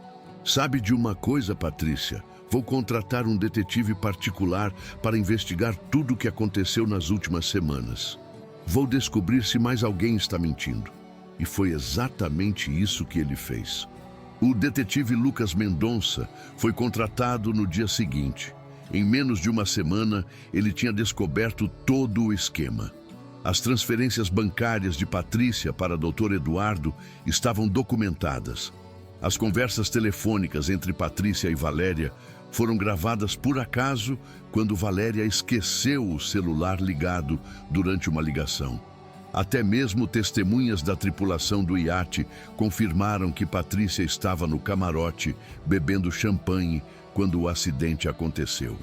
Sabe de uma coisa, Patrícia? Vou contratar um detetive particular para investigar tudo o que aconteceu nas últimas semanas. Vou descobrir se mais alguém está mentindo. E foi exatamente isso que ele fez. O detetive Lucas Mendonça foi contratado no dia seguinte. Em menos de uma semana, ele tinha descoberto todo o esquema. As transferências bancárias de Patrícia para Dr. Eduardo estavam documentadas. As conversas telefônicas entre Patrícia e Valéria foram gravadas por acaso quando Valéria esqueceu o celular ligado durante uma ligação. Até mesmo testemunhas da tripulação do iate confirmaram que Patrícia estava no camarote bebendo champanhe quando o acidente aconteceu.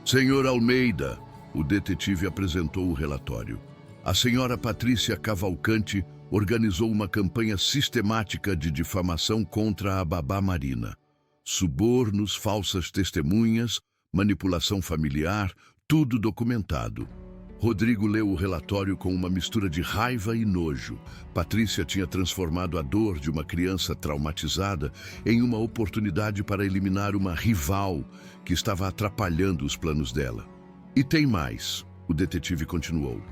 Senhor Almeida, o detetive apresentou o relatório. A senhora Patrícia Cavalcante organizou uma campanha sistemática de difamação contra a babá Marina. Subornos, falsas testemunhas, manipulação familiar, tudo documentado. Rodrigo leu o relatório com uma mistura de raiva e nojo. Patrícia tinha transformado a dor de uma criança traumatizada em uma oportunidade para eliminar uma rival que estava atrapalhando os planos dela. E tem mais, o detetive continuou.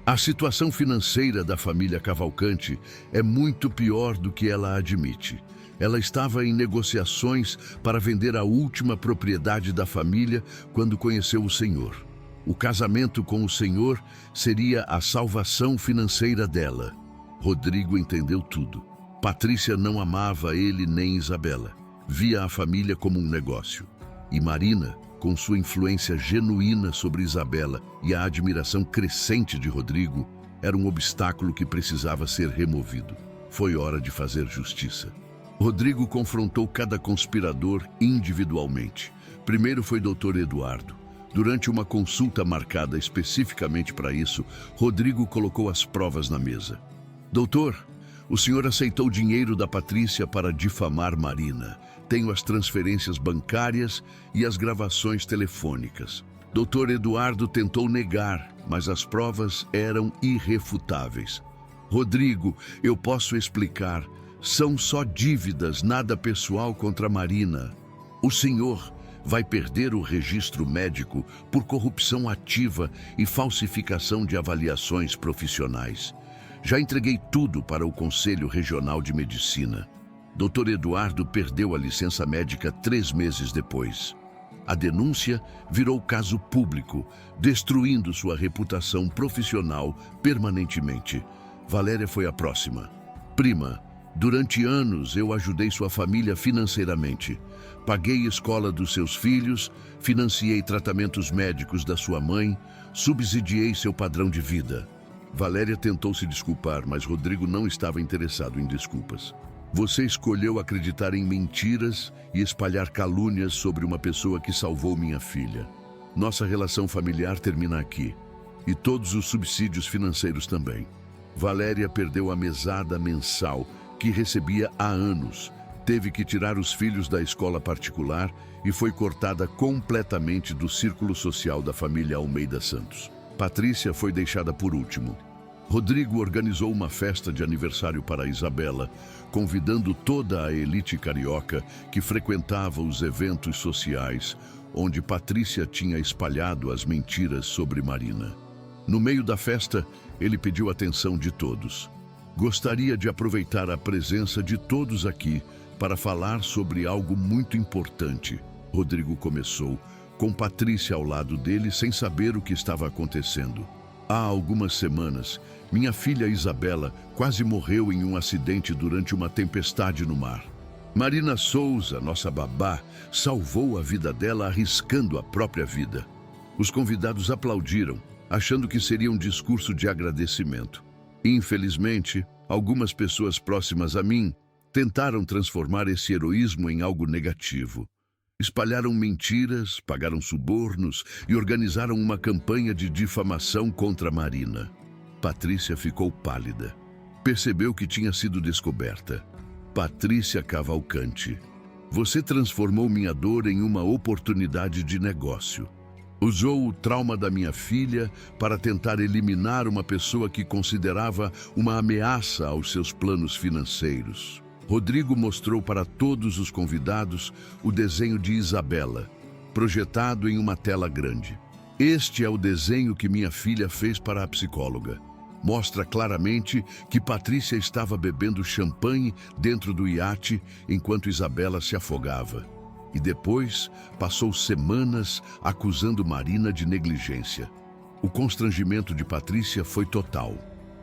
A situação financeira da família Cavalcante é muito pior do que ela admite. Ela estava em negociações para vender a última propriedade da família quando conheceu o senhor. O casamento com o senhor seria a salvação financeira dela. Rodrigo entendeu tudo. Patrícia não amava ele nem Isabela. Via a família como um negócio. E Marina, com sua influência genuína sobre Isabela e a admiração crescente de Rodrigo, era um obstáculo que precisava ser removido. Foi hora de fazer justiça. Rodrigo confrontou cada conspirador individualmente. Primeiro foi Dr. Eduardo. Durante uma consulta marcada especificamente para isso, Rodrigo colocou as provas na mesa. Doutor, o senhor aceitou dinheiro da Patrícia para difamar Marina. Tenho as transferências bancárias e as gravações telefônicas. Dr. Eduardo tentou negar, mas as provas eram irrefutáveis. Rodrigo, eu posso explicar. São só dívidas, nada pessoal contra Marina. O senhor vai perder o registro médico por corrupção ativa e falsificação de avaliações profissionais. Já entreguei tudo para o Conselho Regional de Medicina. Dr. Eduardo perdeu a licença médica 3 meses depois. A denúncia virou caso público, destruindo sua reputação profissional permanentemente. Valéria foi a próxima. Prima, durante anos eu ajudei sua família financeiramente. Paguei a escola dos seus filhos, financiei tratamentos médicos da sua mãe, subsidiei seu padrão de vida. Valéria tentou se desculpar, mas Rodrigo não estava interessado em desculpas. Você escolheu acreditar em mentiras e espalhar calúnias sobre uma pessoa que salvou minha filha. Nossa relação familiar termina aqui. E todos os subsídios financeiros também. Valéria perdeu a mesada mensal que recebia há anos. Teve que tirar os filhos da escola particular e foi cortada completamente do círculo social da família Almeida Santos. Patrícia foi deixada por último. Rodrigo organizou uma festa de aniversário para Isabela, convidando toda a elite carioca que frequentava os eventos sociais, onde Patrícia tinha espalhado as mentiras sobre Marina. No meio da festa, ele pediu a atenção de todos. Gostaria de aproveitar a presença de todos aqui para falar sobre algo muito importante. Rodrigo começou, com Patrícia ao lado dele sem saber o que estava acontecendo. Há algumas semanas, minha filha Isabela quase morreu em um acidente durante uma tempestade no mar. Marina Souza, nossa babá, salvou a vida dela arriscando a própria vida. Os convidados aplaudiram, achando que seria um discurso de agradecimento. Infelizmente, algumas pessoas próximas a mim tentaram transformar esse heroísmo em algo negativo. Espalharam mentiras, pagaram subornos e organizaram uma campanha de difamação contra Marina. Patrícia ficou pálida. Percebeu que tinha sido descoberta. Patrícia Cavalcante, você transformou minha dor em uma oportunidade de negócio. Usou o trauma da minha filha para tentar eliminar uma pessoa que considerava uma ameaça aos seus planos financeiros. Rodrigo mostrou para todos os convidados o desenho de Isabela, projetado em uma tela grande. Este é o desenho que minha filha fez para a psicóloga. Mostra claramente que Patrícia estava bebendo champanhe dentro do iate enquanto Isabela se afogava. E depois passou semanas acusando Marina de negligência. O constrangimento de Patrícia foi total.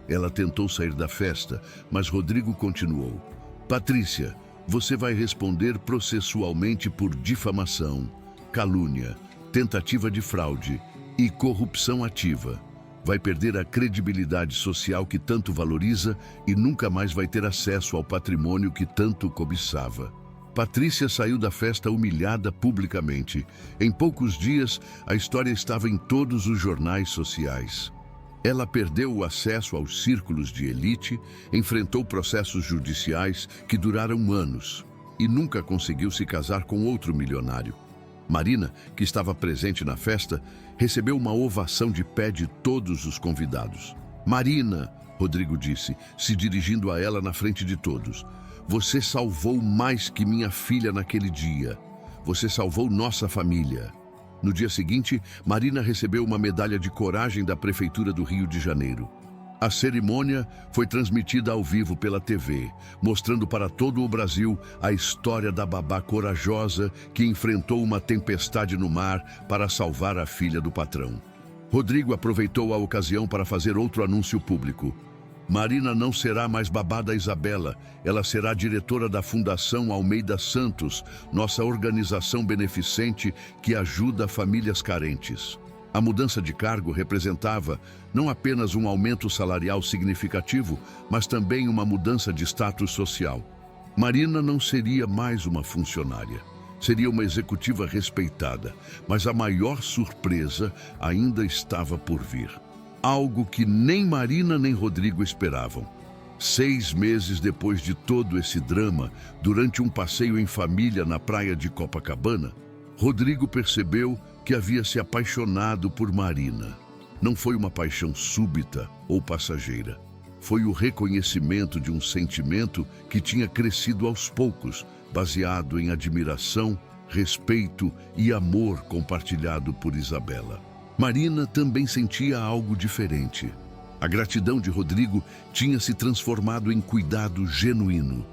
Ela tentou sair da festa, mas Rodrigo continuou. Patrícia, você vai responder processualmente por difamação, calúnia, tentativa de fraude e corrupção ativa. Vai perder a credibilidade social que tanto valoriza e nunca mais vai ter acesso ao patrimônio que tanto cobiçava. Patrícia saiu da festa humilhada publicamente. Em poucos dias, a história estava em todos os jornais sociais. Ela perdeu o acesso aos círculos de elite, enfrentou processos judiciais que duraram anos e nunca conseguiu se casar com outro milionário. Marina, que estava presente na festa, recebeu uma ovação de pé de todos os convidados. Marina, Rodrigo disse, se dirigindo a ela na frente de todos, você salvou mais que minha filha naquele dia. Você salvou nossa família. No dia seguinte, Marina recebeu uma medalha de coragem da Prefeitura do Rio de Janeiro. A cerimônia foi transmitida ao vivo pela TV, mostrando para todo o Brasil a história da babá corajosa que enfrentou uma tempestade no mar para salvar a filha do patrão. Rodrigo aproveitou a ocasião para fazer outro anúncio público. Marina não será mais babá da Isabela, ela será diretora da Fundação Almeida Santos, nossa organização beneficente que ajuda famílias carentes. A mudança de cargo representava não apenas um aumento salarial significativo, mas também uma mudança de status social. Marina não seria mais uma funcionária, seria uma executiva respeitada, mas a maior surpresa ainda estava por vir. Algo que nem Marina nem Rodrigo esperavam. 6 meses depois de todo esse drama, durante um passeio em família na praia de Copacabana, Rodrigo percebeu que havia se apaixonado por Marina. Não foi uma paixão súbita ou passageira. Foi o reconhecimento de um sentimento que tinha crescido aos poucos, baseado em admiração, respeito e amor compartilhado por Isabela. Marina também sentia algo diferente. A gratidão de Rodrigo tinha se transformado em cuidado genuíno.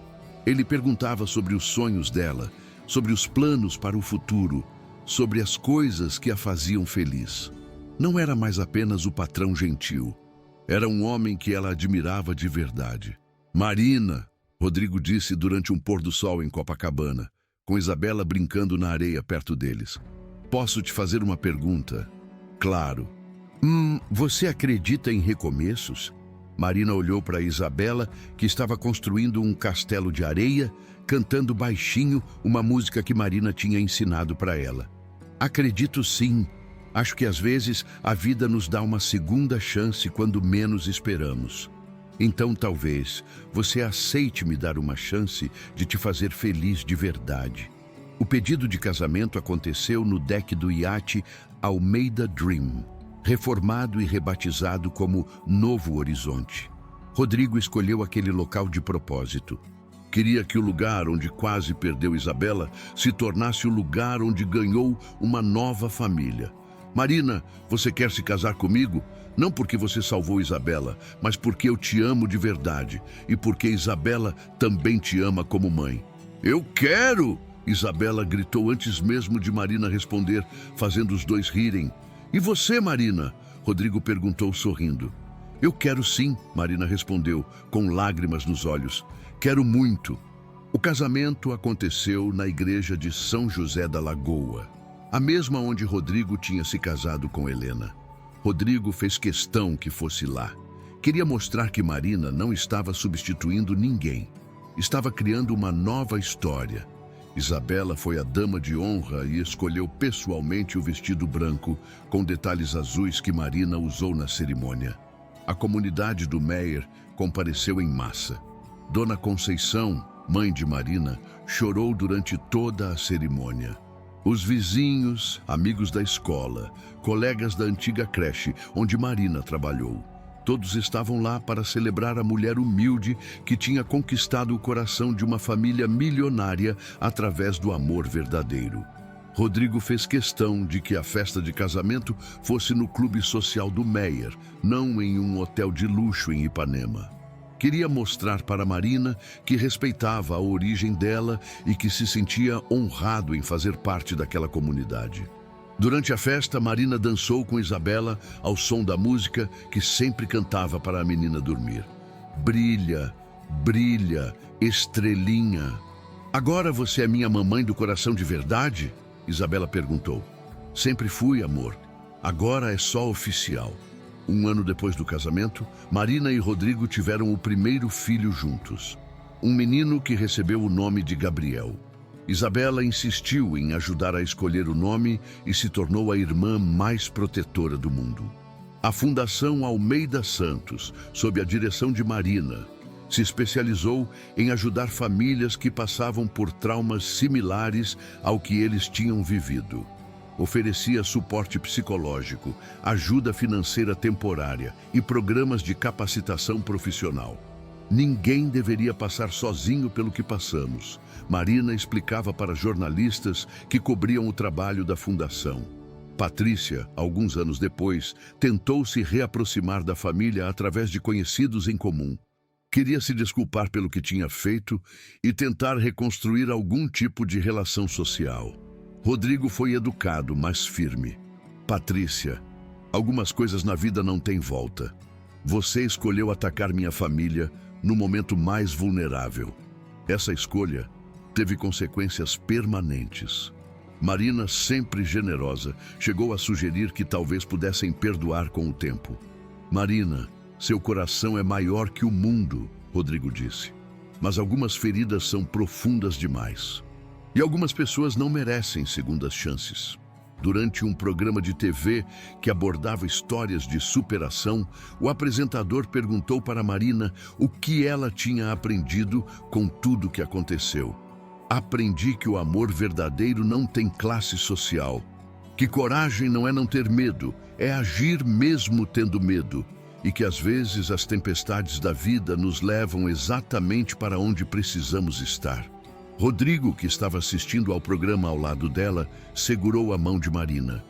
Ele perguntava sobre os sonhos dela, sobre os planos para o futuro, sobre as coisas que a faziam feliz. Não era mais apenas o patrão gentil. Era um homem que ela admirava de verdade. Marina, Rodrigo disse durante um pôr do sol em Copacabana, com Isabela brincando na areia perto deles. Posso te fazer uma pergunta? Claro. Você acredita em recomeços? Marina olhou para Isabela, que estava construindo um castelo de areia, cantando baixinho uma música que Marina tinha ensinado para ela. Acredito sim. Acho que às vezes a vida nos dá uma segunda chance quando menos esperamos. Então talvez você aceite me dar uma chance de te fazer feliz de verdade. O pedido de casamento aconteceu no deck do iate Almeida Dream, reformado e rebatizado como Novo Horizonte. Rodrigo escolheu aquele local de propósito. Queria que o lugar onde quase perdeu Isabela se tornasse o lugar onde ganhou uma nova família. Marina, você quer se casar comigo? Não porque você salvou Isabela, mas porque eu te amo de verdade e porque Isabela também te ama como mãe. Eu quero! Isabela gritou antes mesmo de Marina responder, fazendo os dois rirem. E você, Marina? Rodrigo perguntou sorrindo. Eu quero sim, Marina respondeu, com lágrimas nos olhos. Quero muito. O casamento aconteceu na igreja de São José da Lagoa, a mesma onde Rodrigo tinha se casado com Helena. Rodrigo fez questão que fosse lá. Queria mostrar que Marina não estava substituindo ninguém. Estava criando uma nova história. Isabela foi a dama de honra e escolheu pessoalmente o vestido branco com detalhes azuis que Marina usou na cerimônia. A comunidade do Meyer compareceu em massa. Dona Conceição, mãe de Marina, chorou durante toda a cerimônia. Os vizinhos, amigos da escola, colegas da antiga creche onde Marina trabalhou, todos estavam lá para celebrar a mulher humilde que tinha conquistado o coração de uma família milionária através do amor verdadeiro. Rodrigo fez questão de que a festa de casamento fosse no clube social do Meyer, não em um hotel de luxo em Ipanema. Queria mostrar para Marina que respeitava a origem dela e que se sentia honrado em fazer parte daquela comunidade. Durante a festa, Marina dançou com Isabela ao som da música que sempre cantava para a menina dormir. Brilha, brilha, estrelinha. Agora você é minha mamãe do coração de verdade? Isabela perguntou. Sempre fui, amor. Agora é só oficial. 1 ano depois do casamento, Marina e Rodrigo tiveram o primeiro filho juntos. Um menino que recebeu o nome de Gabriel. Isabela insistiu em ajudar a escolher o nome e se tornou a irmã mais protetora do mundo. A Fundação Almeida Santos, sob a direção de Marina, se especializou em ajudar famílias que passavam por traumas similares ao que eles tinham vivido. Oferecia suporte psicológico, ajuda financeira temporária e programas de capacitação profissional. Ninguém deveria passar sozinho pelo que passamos. Marina explicava para jornalistas que cobriam o trabalho da fundação. Patrícia, alguns anos depois, tentou se reaproximar da família através de conhecidos em comum. Queria se desculpar pelo que tinha feito e tentar reconstruir algum tipo de relação social. Rodrigo foi educado, mas firme. Patrícia, algumas coisas na vida não têm volta. Você escolheu atacar minha família no momento mais vulnerável. Essa escolha teve consequências permanentes. Marina, sempre generosa, chegou a sugerir que talvez pudessem perdoar com o tempo. Marina, seu coração é maior que o mundo, Rodrigo disse. Mas algumas feridas são profundas demais. E algumas pessoas não merecem segundas chances. Durante um programa de TV que abordava histórias de superação, o apresentador perguntou para Marina o que ela tinha aprendido com tudo o que aconteceu. Aprendi que o amor verdadeiro não tem classe social, que coragem não é não ter medo, é agir mesmo tendo medo, e que às vezes as tempestades da vida nos levam exatamente para onde precisamos estar. Rodrigo, que estava assistindo ao programa ao lado dela, segurou a mão de Marina.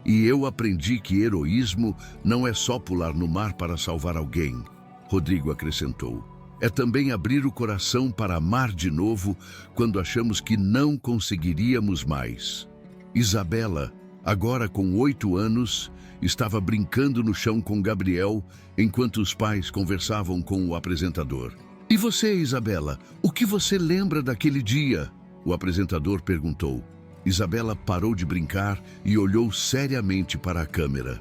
E eu aprendi que heroísmo não é só pular no mar para salvar alguém, Rodrigo acrescentou. É também abrir o coração para amar de novo quando achamos que não conseguiríamos mais. Isabela, agora com 8 anos, estava brincando no chão com Gabriel enquanto os pais conversavam com o apresentador. E você, Isabela, o que você lembra daquele dia? O apresentador perguntou. Isabela parou de brincar e olhou seriamente para a câmera.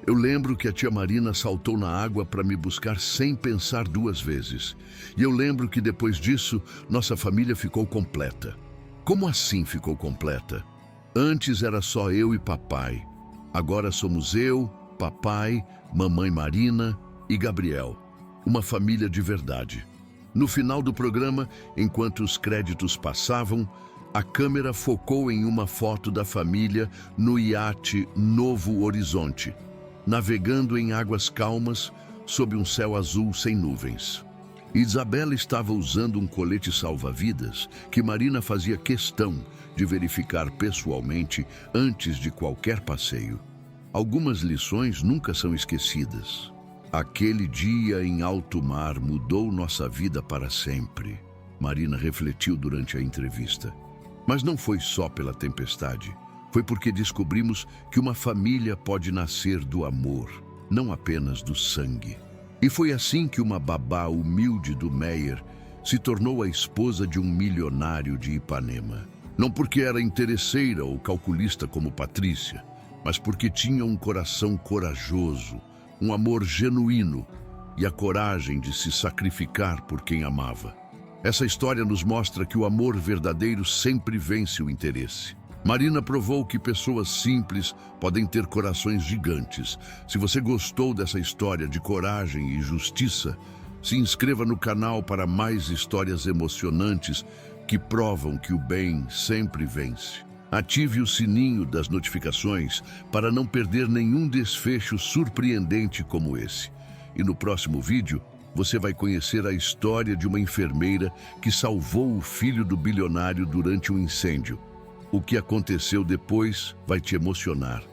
Eu lembro que a tia Marina saltou na água para me buscar sem pensar 2 vezes. E eu lembro que depois disso, nossa família ficou completa. Como assim ficou completa? Antes era só eu e papai. Agora somos eu, papai, mamãe Marina e Gabriel. Uma família de verdade. No final do programa, enquanto os créditos passavam, a câmera focou em uma foto da família no iate Novo Horizonte, navegando em águas calmas sob um céu azul sem nuvens. Isabela estava usando um colete salva-vidas que Marina fazia questão de verificar pessoalmente antes de qualquer passeio. Algumas lições nunca são esquecidas. Aquele dia em alto mar mudou nossa vida para sempre, Marina refletiu durante a entrevista. Mas não foi só pela tempestade. Foi porque descobrimos que uma família pode nascer do amor, não apenas do sangue. E foi assim que uma babá humilde do Meyer se tornou a esposa de um milionário de Ipanema. Não porque era interesseira ou calculista como Patrícia, mas porque tinha um coração corajoso, um amor genuíno e a coragem de se sacrificar por quem amava. Essa história nos mostra que o amor verdadeiro sempre vence o interesse. Marina provou que pessoas simples podem ter corações gigantes. Se você gostou dessa história de coragem e justiça, se inscreva no canal para mais histórias emocionantes que provam que o bem sempre vence. Ative o sininho das notificações para não perder nenhum desfecho surpreendente como esse. E no próximo vídeo, você vai conhecer a história de uma enfermeira que salvou o filho do bilionário durante um incêndio. O que aconteceu depois vai te emocionar.